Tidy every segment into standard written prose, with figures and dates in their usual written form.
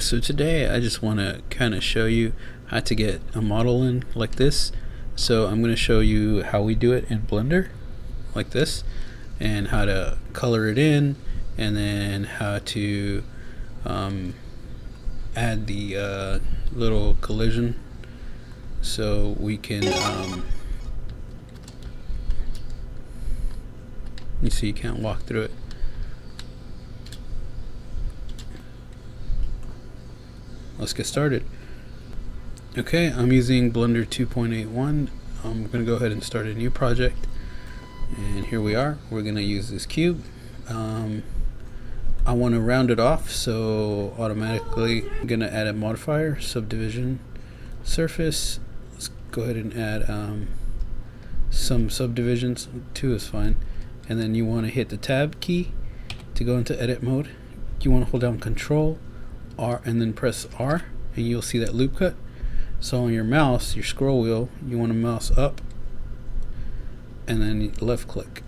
So today I just want to kind of show you how to get a model in like this. So I'm going to show you how we do it in Blender like this, and how to color it in, and then how to add the little collision so we can you see you can't walk through it. Let's get started. Okay, I'm using Blender 2.81. I'm going to go ahead and start a new project, and here we are. We're going to use this cube. I want to round it off, so automatically I'm going to add a modifier, subdivision surface. Let's go ahead and add some subdivisions. 2 is fine. And then you want to hit the tab key to go into edit mode. You want to hold down Control R and then press R, and you'll see that loop cut. So on your mouse, your scroll wheel, you want to mouse up and then left click,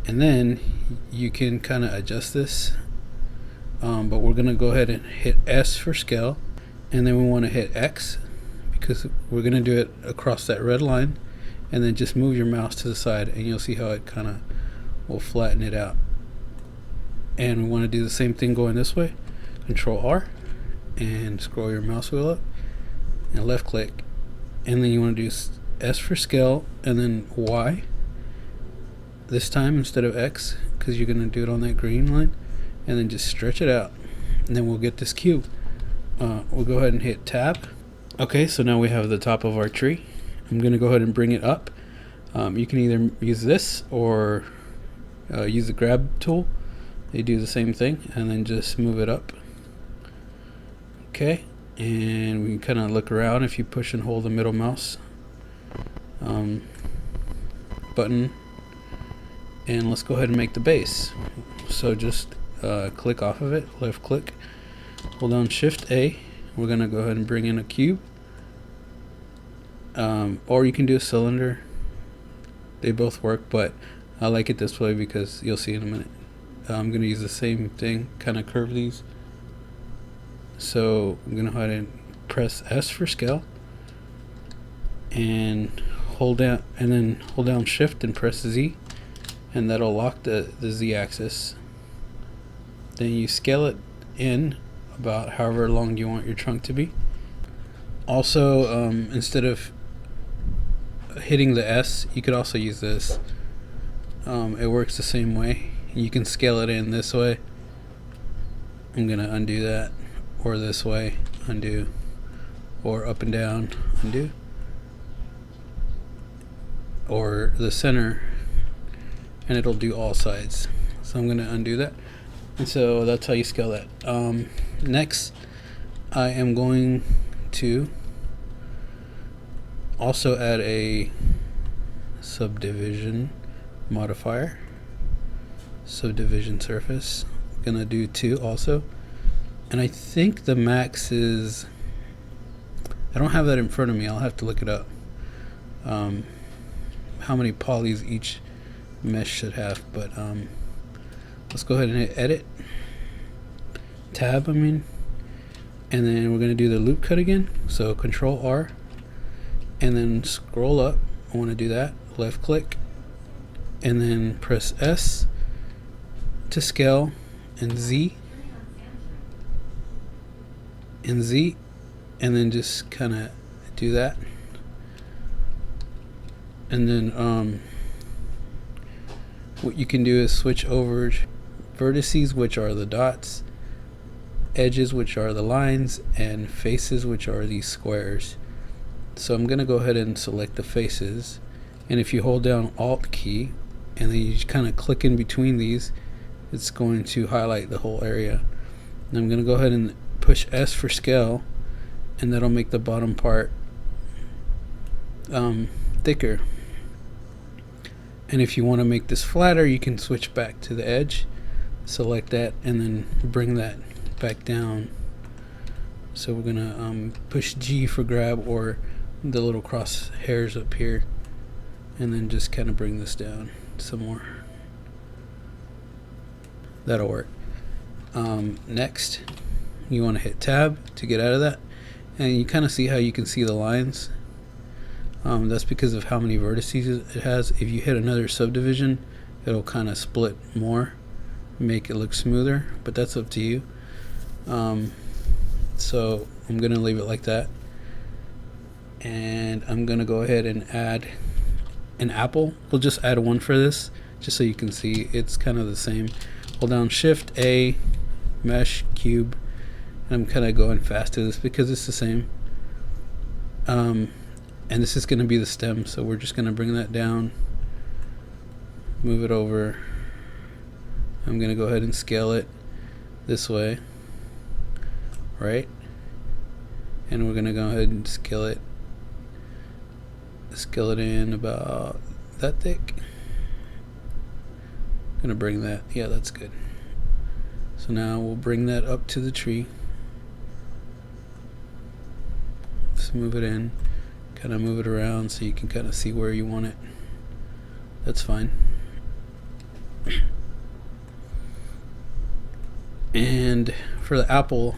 and then you can kind of adjust this, but we're going to go ahead and hit S for scale, and then we want to hit X because we're going to do it across that red line, and then just move your mouse to the side and you'll see how it kind of will flatten it out. And we want to do the same thing going this way. Control R and scroll your mouse wheel up and left click, and then you want to do S for scale and then Y this time instead of X, because you're going to do it on that green line, and then just stretch it out, and then we'll get this cube. We'll go ahead and hit tab. Okay, so now we have the top of our tree. I'm going to go ahead and bring it up. You can either use this or use the grab tool. They do the same thing, and then just move it up. Okay, and we can kind of look around if you push and hold the middle mouse button, and let's go ahead and make the base. So just click off of it, left click, hold down Shift A. We're gonna go ahead and bring in a cube, or you can do a cylinder. They both work, but I like it this way because you'll see in a minute. I'm gonna use the same thing, kind of curve these. So I'm gonna go ahead and press S for scale, and hold down Shift and press Z, and that'll lock the Z axis. Then you scale it in about however long you want your trunk to be. Also, instead of hitting the S, you could also use this. It works the same way. You can scale it in this way. I'm gonna undo that, or this way, undo, or up and down, undo, or the center, and it'll do all sides. So I'm gonna undo that, and so that's how you scale that. Next, I am going to also add a subdivision modifier, subdivision surface. I'm gonna do 2 also, and I think the max is, I don't have that in front of me, I'll have to look it up, how many polys each mesh should have, but let's go ahead and hit edit, tab and then we're going to do the loop cut again. So Control R and then scroll up. I want to do that, left click, and then press S to scale, and Z and Z, and then just kind of do that. And then what you can do is switch over vertices, which are the dots, edges, which are the lines, and faces, which are these squares. So I'm going to go ahead and select the faces, and if you hold down Alt key and then you kind of click in between these, it's going to highlight the whole area. And I'm going to go ahead and push S for scale, and that'll make the bottom part thicker. And if you want to make this flatter, you can switch back to the edge, select that, and then bring that back down. So we're gonna push G for grab, or the little cross hairs up here, and then just kind of bring this down some more. That'll work. Next, you want to hit tab to get out of that, and you kind of see how you can see the lines. That's because of how many vertices it has. If you hit another subdivision, it'll kind of split more, make it look smoother, but that's up to you. So I'm gonna leave it like that, and I'm gonna go ahead and add an apple. We'll just add one for this, just so you can see it's kind of the same. Hold down Shift A, mesh, cube, and I'm kind of going fast to this because it's the same. And this is going to be the stem, so we're just going to bring that down, move it over. I'm going to go ahead and scale it this way, right? And we're going to go ahead and scale it in about that thick. I'm going to bring that, yeah, that's good. So now we'll bring that up to the tree. Let's move it in. Kind of move it around so you can kind of see where you want it. That's fine. And for the apple,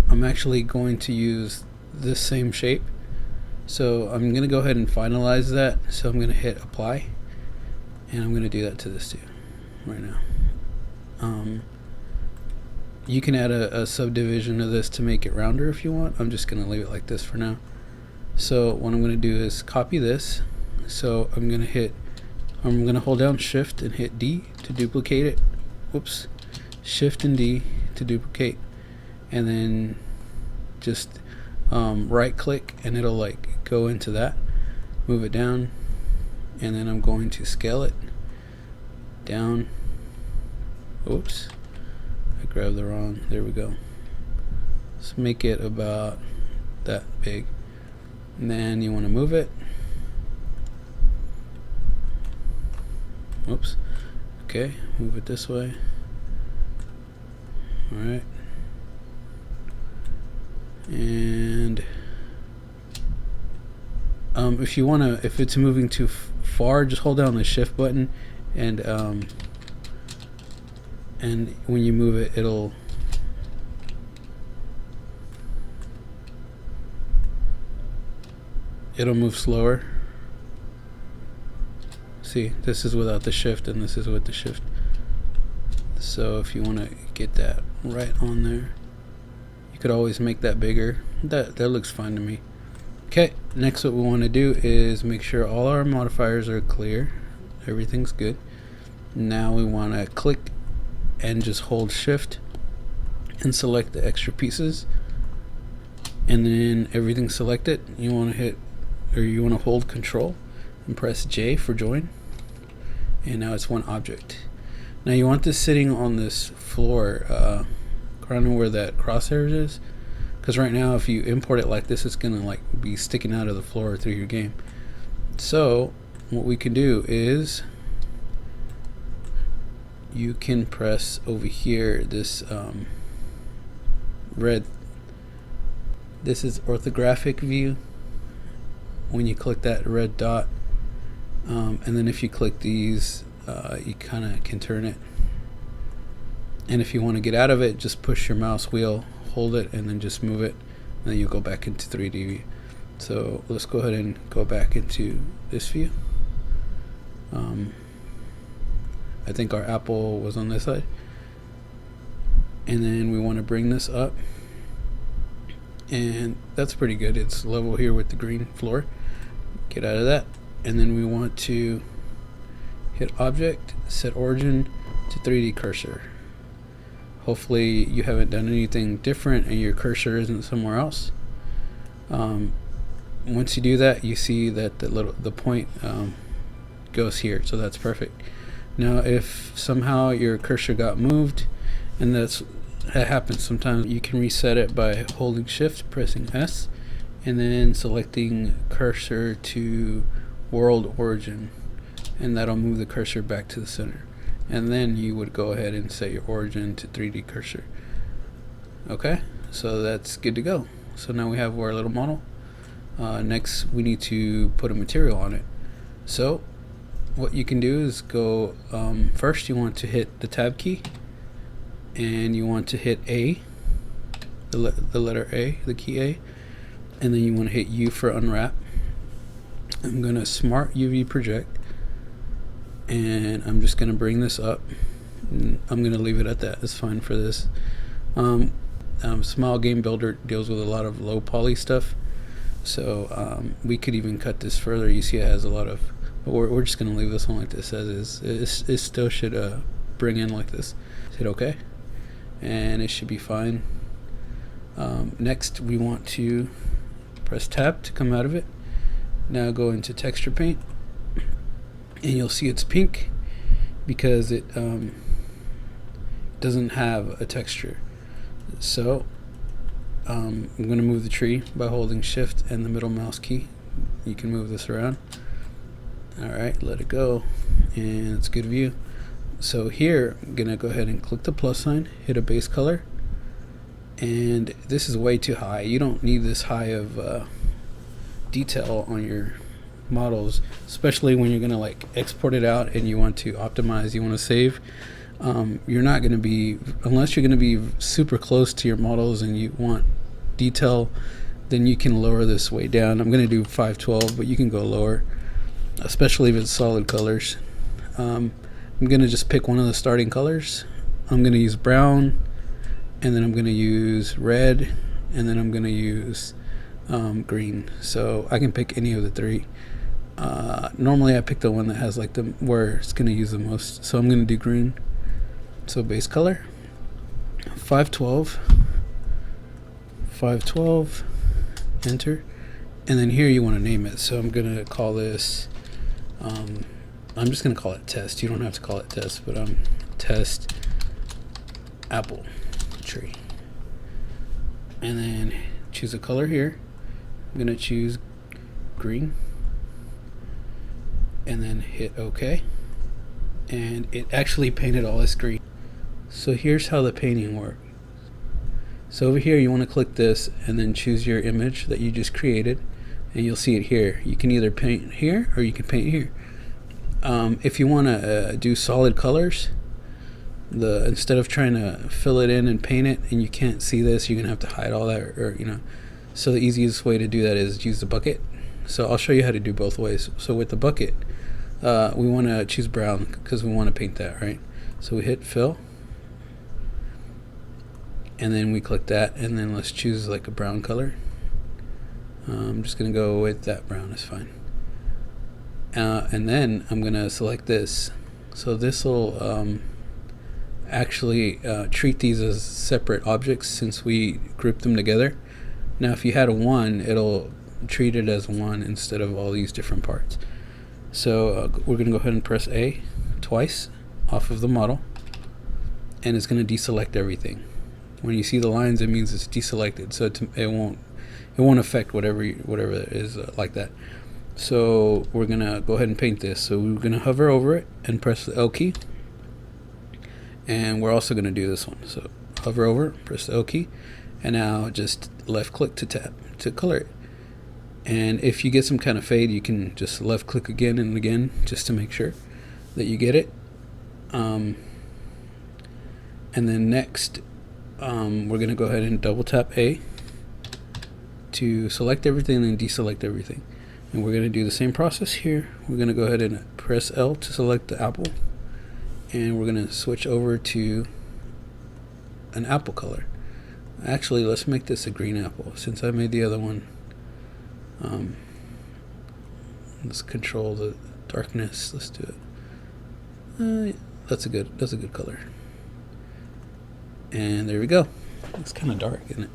I'm actually going to use this same shape. So I'm going to go ahead and finalize that. So I'm going to hit apply, and I'm going to do that to this too right now. You can add a subdivision of this to make it rounder if you want. I'm just going to leave it like this for now. So what I'm going to do is copy this. So I'm going to hold down Shift and hit D to duplicate it. Whoops. Shift and D to duplicate, and then just right click and it'll like go into that. Move it down, and then I'm going to scale it down. Oops. I grabbed the wrong. There we go. Let's make it about that big. And then you want to move it. Whoops. Okay, move it this way. Alright. And if you want to, if it's moving too far, just hold down the Shift button, and when you move it, it'll move slower. See, this is without the Shift and this is with the Shift. So if you want to get that right on there, you could always make that bigger. That looks fine to me. Okay, next what we want to do is make sure all our modifiers are clear. Everything's good. Now we want to click and just hold Shift and select the extra pieces, and then everything's selected. You want to hit, or you want to hold Control and press J for join, and now it's one object. Now you want this sitting on this floor, around where that crosshair is, because right now if you import it like this, it's gonna like be sticking out of the floor through your game. So what we can do is you can press over here this red. This is orthographic view. When you click that red dot, and then if you click these, you kind of can turn it. And if you want to get out of it, just push your mouse wheel, hold it, and then just move it, and then you'll go back into 3D view. So let's go ahead and go back into this view. I think our apple was on this side, and then we want to bring this up, and that's pretty good. It's level here with the green floor. Get out of that, and then we want to hit Object, set Origin to 3D Cursor. Hopefully you haven't done anything different and your cursor isn't somewhere else. Once you do that, you see that the point goes here, so that's perfect. Now if somehow your cursor got moved, and that happens sometimes, you can reset it by holding Shift, pressing S, and then selecting Cursor to World Origin, and that'll move the cursor back to the center. And then you would go ahead and set your origin to 3D cursor. Okay, so that's good to go. So now we have our little model. Next we need to put a material on it. So what you can do is go, first you want to hit the tab key, and you want to hit A, the letter A, the key A, and then you want to hit U for unwrap. I'm going to smart UV project, and I'm just going to bring this up. I'm going to leave it at that. It's fine for this. Small Game Builder deals with a lot of low poly stuff, so we could even cut this further. You see it has a lot of, but we're just going to leave this one like this as is. It still should bring in like this. Hit OK, and it should be fine. Next, we want to press tab to come out of it. Now go into texture paint, and you'll see it's pink because it doesn't have a texture. So I'm going to move the tree by holding shift and the middle mouse key. You can move this around. Alright, let it go, and it's good view. So here I'm going to go ahead and click the plus sign, hit a base color, and this is way too high. You don't need this high of detail on your models, especially when you're going to like export it out and you want to optimize, you want to save. You're not going to be, unless you're going to be super close to your models and you want detail, then you can lower this way down. I'm going to do 512, but you can go lower, especially if it's solid colors. I'm going to just pick one of the starting colors. I'm going to use brown, and then I'm going to use red, and then I'm going to use green. So I can pick any of the three. Normally I pick the one that has like the where it's going to use the most, so I'm going to do green. So base color 512, enter, and then here you want to name it. So I'm going to call this I'm just going to call it test. You don't have to call it test, but test apple tree. And then choose a color here. I'm going to choose green, and then hit OK, and it actually painted all this green. So here's how the painting works. So over here you want to click this and then choose your image that you just created, and you'll see it here. You can either paint here or you can paint here. If you want to do solid colors, instead of trying to fill it in and paint it and you can't see this, you're gonna have to hide all that, or so the easiest way to do that is use the bucket. So I'll show you how to do both ways. So with the bucket, we want to choose brown because we want to paint that, right? So we hit fill, and then we click that, and then let's choose like a brown color. I'm just gonna go with that brown, is fine. And then I'm gonna select this. So this will actually treat these as separate objects since we grouped them together. Now if you had a 1, it'll treat it as 1 instead of all these different parts. So we're gonna go ahead and press A twice off of the model, and it's gonna deselect everything. When you see the lines, it means it's deselected, so it won't affect whatever is like that. So we're gonna go ahead and paint this. So we're gonna hover over it and press the L key, and we're also gonna do this one. So hover over, press the L key, and now just left click to tap to color it. And if you get some kind of fade, you can just left click again and again just to make sure that you get it. And then next, we're gonna go ahead and double tap A to select everything and then deselect everything. And we're gonna do the same process here. We're gonna go ahead and press L to select the apple, and we're gonna switch over to an apple color. Actually, let's make this a green apple since I made the other one. Let's control the darkness. Let's do it. That's a good color. And there we go. It's kind of dark, isn't it?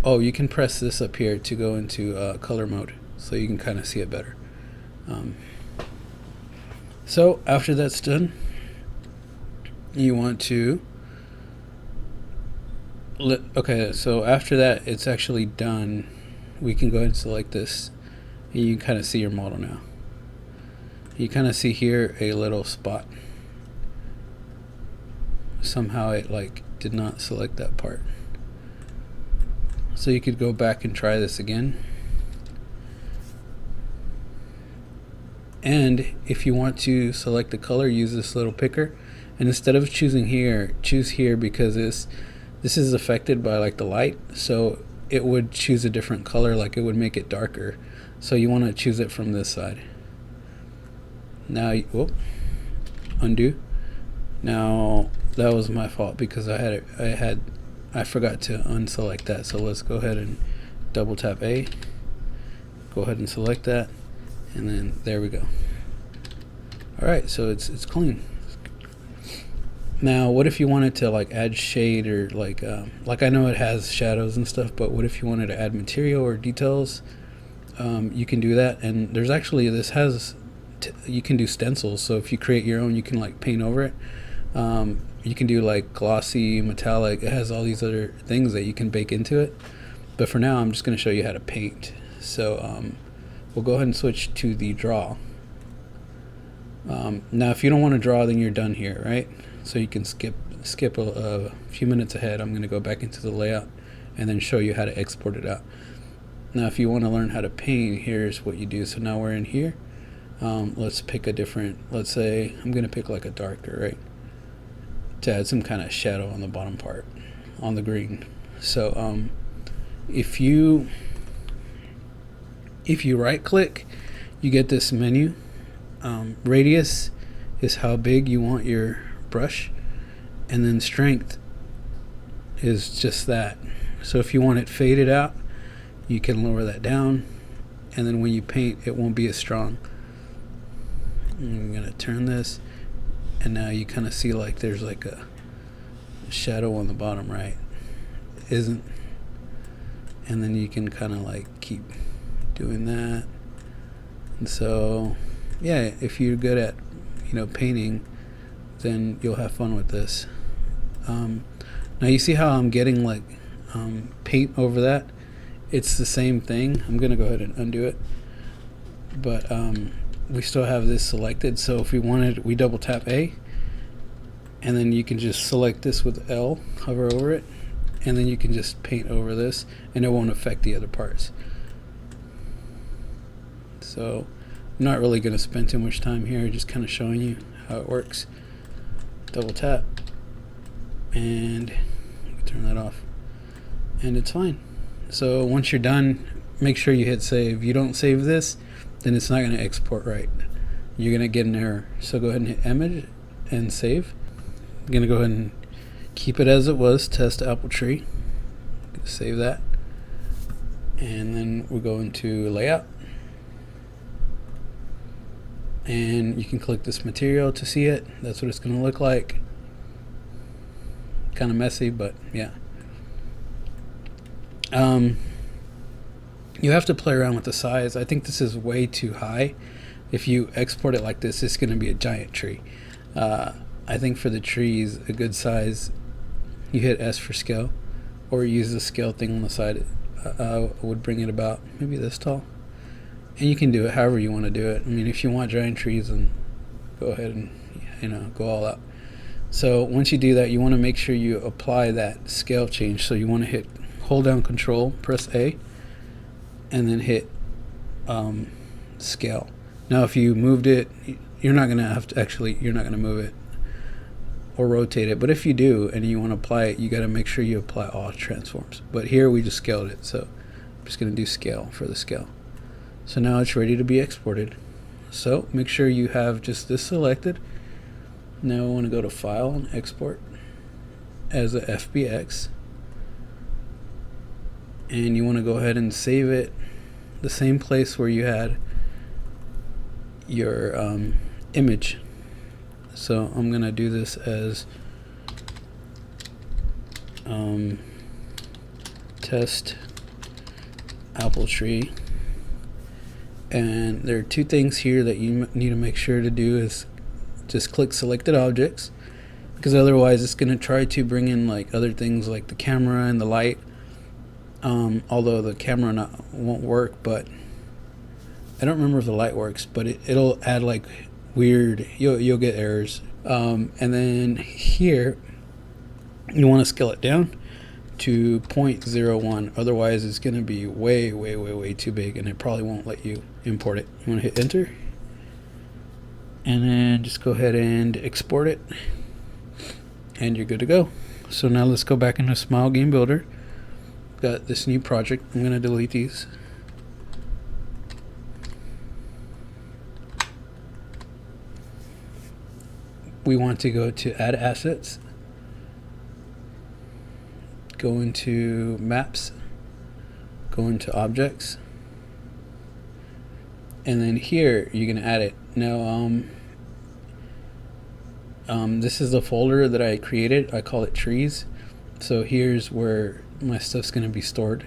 Oh, you can press this up here to go into color mode, so you can kind of see it better. So after that's done, you want to okay, so after that it's actually done, we can go ahead and select this, and you can kind of see your model now. You kind of see here a little spot. Somehow it like did not select that part. So you could go back and try this again. And if you want to select the color, use this little picker, and instead of choosing here, choose here, because this is affected by like the light, so it would choose a different color, like it would make it darker. So you want to choose it from this side. Now, whoop, undo. Now that was my fault because I forgot to unselect that. So let's go ahead and double tap A. Go ahead and select that, and then there we go. All right, so it's clean. Now, what if you wanted to like add shade or like I know it has shadows and stuff, but what if you wanted to add material or details? You can do that, and there's actually you can do stencils. So if you create your own, you can like paint over it. You can do like glossy, metallic. It has all these other things that you can bake into it. But for now, I'm just going to show you how to paint. So we'll go ahead and switch to the draw. Now, if you don't want to draw, then you're done here, right? So you can skip a few minutes ahead. I'm going to go back into the layout and then show you how to export it out. Now, if you want to learn how to paint, here's what you do. So now we're in here. Let's pick a different, let's say I'm going to pick like a darker, right? To add some kind of shadow on the bottom part, on the green. So if you right click, you get this menu. Radius is how big you want your brush, and then strength is just that. So if you want it faded out, you can lower that down, and then when you paint, it won't be as strong. I'm gonna turn this, and now you kind of see like there's like a shadow on the bottom right, isn't? And then you can kind of like keep doing that. And so yeah, if you're good at painting, then you'll have fun with this. Now you see how I'm getting like paint over that. It's the same thing. I'm gonna go ahead and undo it, but we still have this selected. So if we wanted, we double tap A, and then you can just select this with L, hover over it, and then you can just paint over this, and it won't affect the other parts. So I'm not really going to spend too much time here, just kind of showing you how it works. Double tap, and turn that off, and it's fine. So once you're done, make sure you hit save. If you don't save this, then it's not going to export right. You're going to get an error. So go ahead and hit image and save. I'm going to go ahead and keep it as it was, test apple tree. Save that. And then we'll go into layout. And you can click this material to see it. That's what it's going to look like. Kind of messy, but yeah. You have to play around with the size. I think this is way too high. If you export it like this, it's going to be a giant tree. I think for the trees, a good size, you hit S for scale, or use the scale thing on the side. Would bring it about maybe this tall. And you can do it however you want to do it. I mean, if you want giant trees, then go ahead and go all out. So once you do that, you want to make sure you apply that scale change. So you want to hold down Control, press A, and then hit scale. Now if you moved it, you're not going to move it or rotate it, but if you do and you want to apply it, you got to make sure you apply all transforms. But here we just scaled it, so I'm just going to do scale for the scale. So now it's ready to be exported. So make sure you have just this selected. Now I want to go to File and Export as a FBX, and you want to go ahead and save it the same place where you had your image. So I'm gonna do this as test apple tree, and there are two things here that you need to make sure to do is just click selected objects, because otherwise it's going to try to bring in like other things like the camera and the light, although the camera won't work, but I don't remember if the light works, but it'll add like weird, you'll get errors. And then here you want to scale it down to 0.01, otherwise it's going to be way too big and it probably won't let you import it. You want to hit enter and then just go ahead and export it, and you're good to go. So now let's go back into Smile Game Builder. Got this new project. I'm going to delete these. We want to go to Add Assets, go into Maps, go into Objects, and then here you're going to add it. Now, this is the folder that I created. I call it Trees. So here's where my stuff's going to be stored.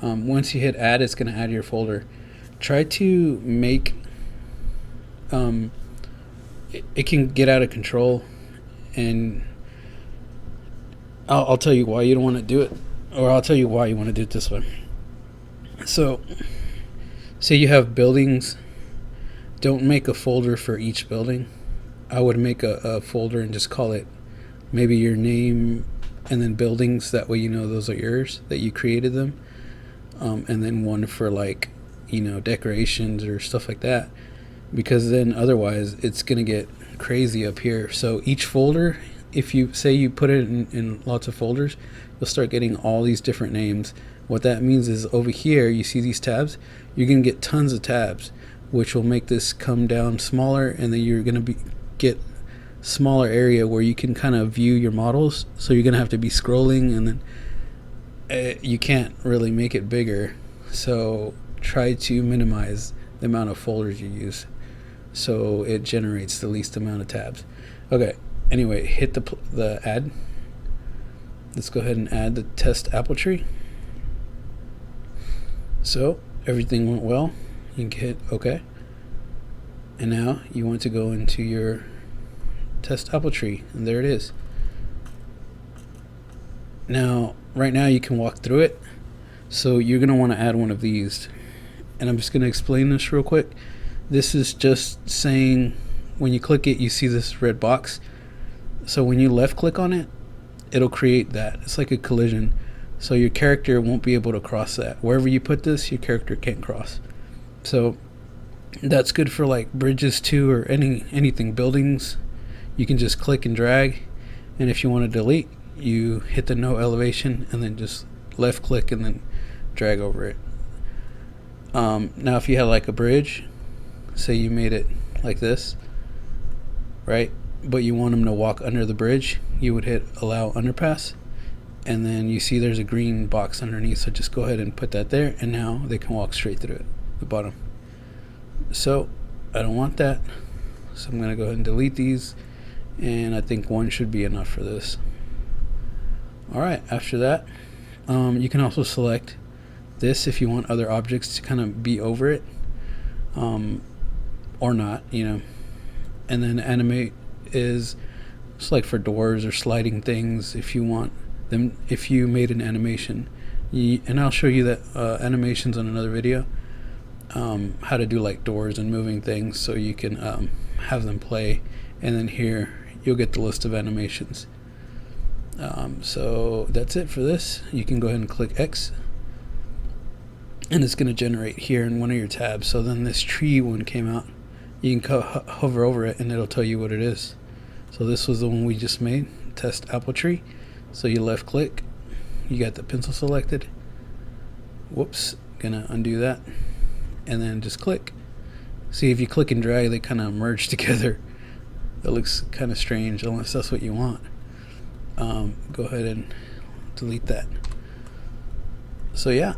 Once you hit Add, it's going to add your folder. Try to make it can get out of control, and I'll tell you why you don't want to do it, or I'll tell you why you want to do it this way. So say you have buildings, don't make a folder for each building. I would make a folder and just call it maybe your name and then buildings. That way you know those are yours, that you created them. And then one for, like, decorations or stuff like that, because then otherwise it's gonna get crazy up here. So each folder, if you say you put it in lots of folders, you'll start getting all these different names. What that means is over here you see these tabs, you're gonna get tons of tabs, which will make this come down smaller, and then you're gonna get smaller area where you can kind of view your models. So you're gonna have to be scrolling, and then you can't really make it bigger. So try to minimize the amount of folders you use, so it generates the least amount of tabs. Okay, anyway, hit the add. Let's go ahead and add the test apple tree. So everything went well. You can hit OK. And now you want to go into your test apple tree, and there it is. Now, right now you can walk through it. So you're going to want to add one of these. And I'm just going to explain this real quick. This is just saying, when you click it, you see this red box. So when you left click on it, it'll create that. It's like a collision. So your character won't be able to cross that. Wherever you put this, your character can't cross. So that's good for like bridges too, or anything, buildings. You can just click and drag. And if you want to delete, you hit the no elevation and then just left click and then drag over it. Now if you had like a bridge, say you made it like this, right, but you want them to walk under the bridge, you would hit allow underpass, and then you see there's a green box underneath, so just go ahead and put that there, and now they can walk straight through it, the bottom. So I don't want that, so I'm gonna go ahead and delete these, and I think one should be enough for this. Alright, after that, you can also select this if you want other objects to kind of be over it, or not, and then animate is just like for doors or sliding things. If you want them, if you made an animation, and I'll show you that animations on another video, how to do like doors and moving things, so you can have them play, and then here you'll get the list of animations. So that's it for this. You can go ahead and click X, and it's going to generate here in one of your tabs. So then this tree one came out. You can hover over it and it'll tell you what it is. So this was the one we just made, test apple tree. So you left click, you got the pencil selected. Whoops, gonna undo that, and then just click. See, if you click and drag, they kind of merge together. That looks kind of strange, unless that's what you want. Go ahead and delete that. So yeah,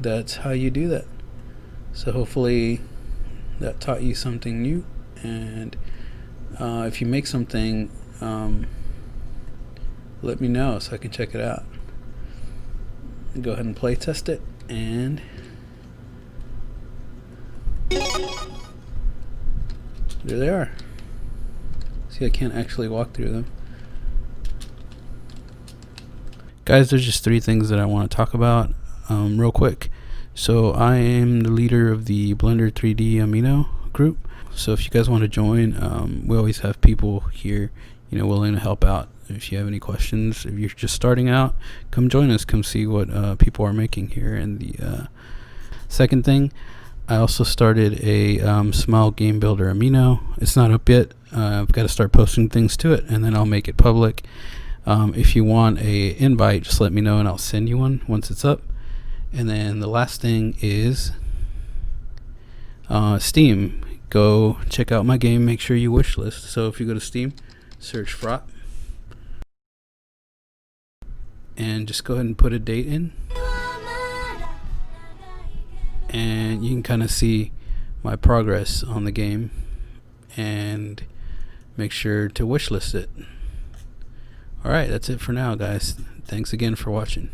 that's how you do that. So hopefully that taught you something new, and if you make something, let me know so I can check it out. Go ahead and play test it, and there they are. See, I can't actually walk through them. Guys, there's just 3 things that I want to talk about real quick. So I am the leader of the Blender 3D Amino group. So if you guys want to join, we always have people here, willing to help out. If you have any questions, if you're just starting out, come join us. Come see what people are making here. And the second thing, I also started a small game builder amino. It's not up yet. I've got to start posting things to it, and then I'll make it public. If you want a invite, just let me know and I'll send you one once it's up. And then the last thing is Steam. Go check out my game. Make sure you wishlist. So if you go to Steam, search Frop, and just go ahead and put a date in, and you can kind of see my progress on the game, and make sure to wishlist it. Alright, that's it for now, guys. Thanks again for watching.